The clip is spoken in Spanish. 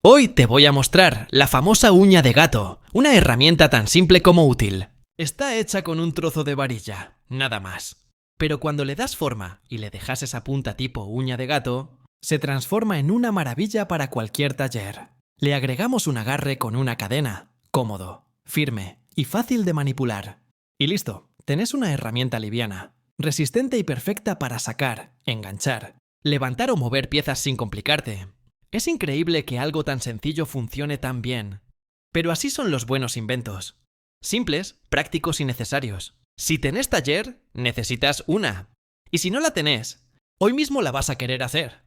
Hoy te voy a mostrar la famosa uña de gato, una herramienta tan simple como útil. Está hecha con un trozo de varilla, nada más. Pero cuando le das forma y le dejas esa punta tipo uña de gato, se transforma en una maravilla para cualquier taller. Le agregamos un agarre con una cadena, cómodo, firme y fácil de manipular. Y listo, tenés una herramienta liviana, resistente y perfecta para sacar, enganchar, levantar o mover piezas sin complicarte. Es increíble que algo tan sencillo funcione tan bien. Pero así son los buenos inventos. Simples, prácticos y necesarios. Si tenés taller, necesitas una. Y si no la tenés, hoy mismo la vas a querer hacer.